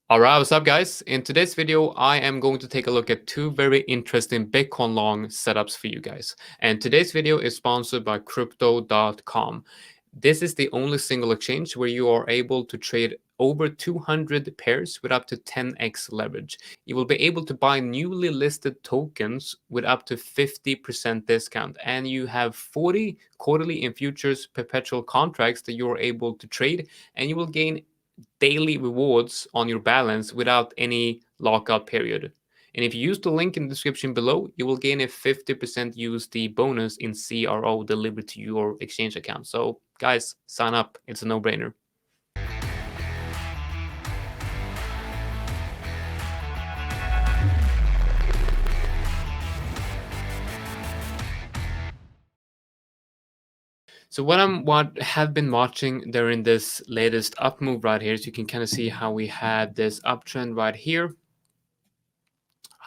All right, what's up, guys? In today's video, I am going to take a look at two very interesting Bitcoin long setups for you guys. And today's video is sponsored by crypto.com. This is the only single exchange where you are able to trade over 200 pairs with up to 10x leverage. You will be able to buy newly listed tokens with up to 50% discount, and you have 40 quarterly and futures perpetual contracts that you're able to trade, and you will gain daily rewards on your balance without any lockout period. And if you use the link in the description below, you will gain a 50% USD bonus in CRO delivered to your exchange account. So guys, sign up. It's a no-brainer. So what have been watching during this latest up move right here, so you can kind of see how we had this uptrend right here.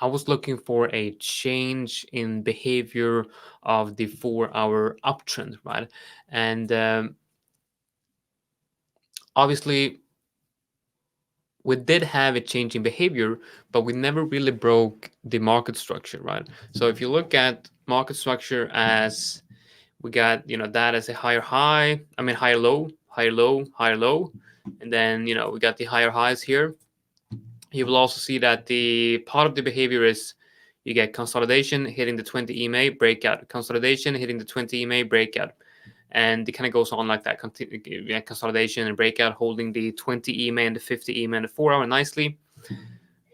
I was looking for a change in behavior of the 4-hour uptrend, right? And obviously, we did have a change in behavior, but we never really broke the market structure, right? So if you look at market structure as we got, that as a higher low, higher low, higher low, and then, we got the higher highs here. You will also see that the part of the behavior is you get consolidation hitting the 20 EMA breakout, consolidation hitting the 20 EMA breakout, and it kind of goes on like that. Consolidation and breakout, holding the 20 EMA and the 50 EMA and the 4-hour nicely.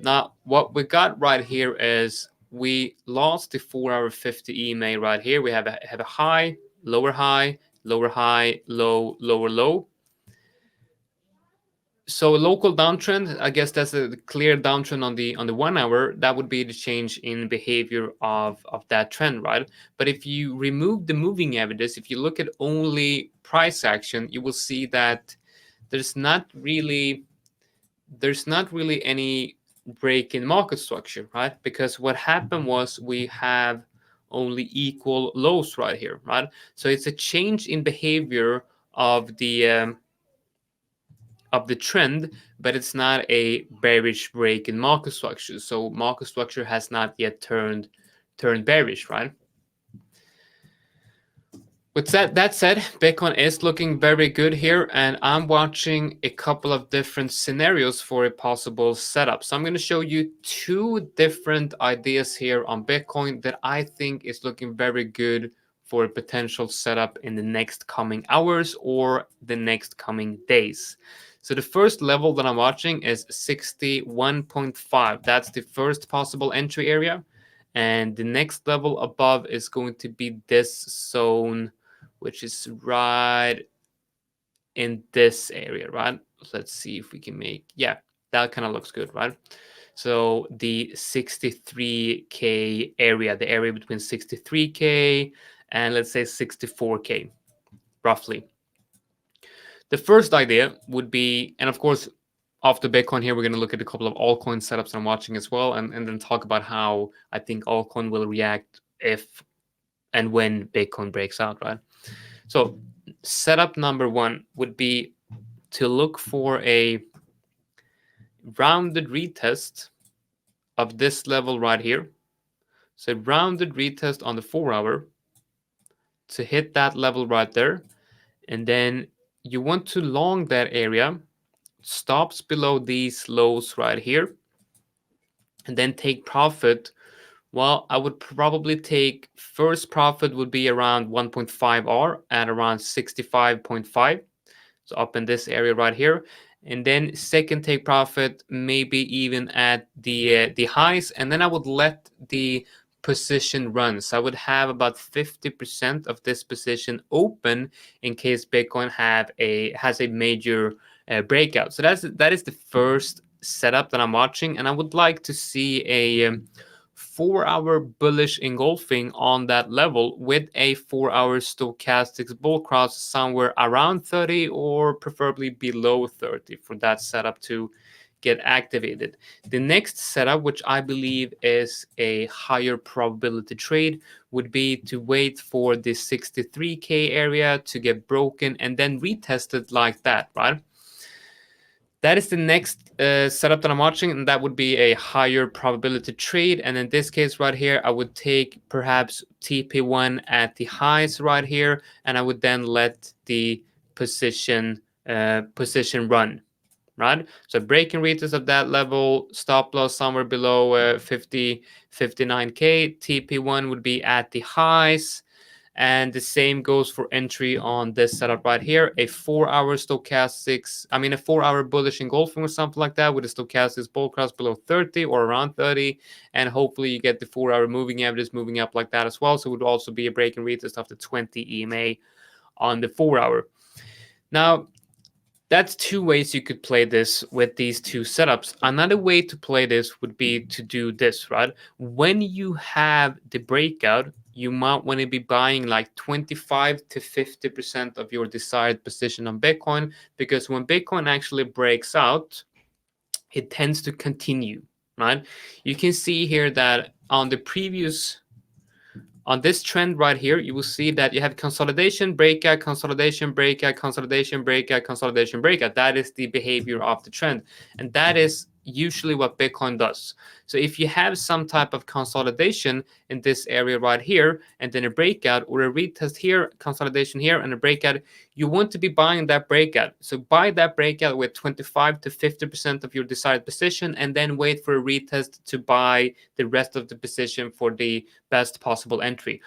Now, what we got right here is we lost the 4-hour 50 EMA right here. We have a high, lower high, lower high, low, lower low. So a local downtrend, I guess that's a clear downtrend on the 1 hour. That would be the change in behavior of that trend, right? But if you remove the moving averages, if you look at only price action, you will see that there's not really any break in market structure, right? Because what happened was we have only equal lows right here, right? So it's a change in behavior of the trend, but it's not a bearish break in market structure. So market structure has not yet turned bearish, right? With that said, Bitcoin is looking very good here, and I'm watching a couple of different scenarios for a possible setup. So I'm going to show you two different ideas here on Bitcoin that I think is looking very good for a potential setup in the next coming hours or the next coming days. So the first level that I'm watching is 61.5. That's the first possible entry area. And the next level above is going to be this zone, which is right in this area, right? Let's see if we can yeah, that kind of looks good, right? So the 63K area, the area between 63K and let's say 64K, roughly. The first idea would be, and of course, after Bitcoin here, we're going to look at a couple of altcoin setups I'm watching as well, and then talk about how I think altcoin will react if and when Bitcoin breaks out, right? So setup number one would be to look for a rounded retest of this level right here. So rounded retest on the 4-hour to hit that level right there. And then you want to long that area, stops below these lows right here, and then take profit. Well, I would probably take first profit would be around 1.5 R at around 65.5. So up in this area right here. And then second take profit, maybe even at the highs. And then I would let the position run. So I would have about 50% of this position open in case Bitcoin has a major breakout. So that is the first setup that I'm watching, and I would like to see a 4-hour bullish engulfing on that level with a 4-hour stochastics bull cross somewhere around 30 or preferably below 30 for that setup to get activated. The next setup, which I believe is a higher probability trade, would be to wait for the 63K area to get broken and then retest it like that, right? That is the next setup that I'm watching, and that would be a higher probability trade. And in this case right here, I would take perhaps TP1 at the highs right here, and I would then let the position position run, right? So breaking retest of that level, stop loss somewhere below 59K. TP1 would be at the highs. And the same goes for entry on this setup right here, a 4-hour stochastics, I mean a 4-hour bullish engulfing or something like that with a stochastics bull cross below 30 or around 30, and hopefully you get the 4-hour moving average moving up like that as well. So it would also be a break and retest of the 20 EMA on the 4-hour. Now, that's two ways you could play this with these two setups. Another way to play this would be to do this, right? When you have the breakout, you might want to be buying like 25 to 50% of your desired position on Bitcoin, because when Bitcoin actually breaks out, it tends to continue, right? You can see here that on the previous on this trend right here, you will see that you have consolidation, breakout, consolidation, breakout, consolidation, breakout, consolidation, breakout. That is the behavior of the trend. And that is usually what Bitcoin does. So if you have some type of consolidation in this area right here, and then a breakout or a retest here, consolidation here, and a breakout, you want to be buying that breakout. So buy that breakout with 25 to 50% of your desired position, and then wait for a retest to buy the rest of the position for the best possible entry.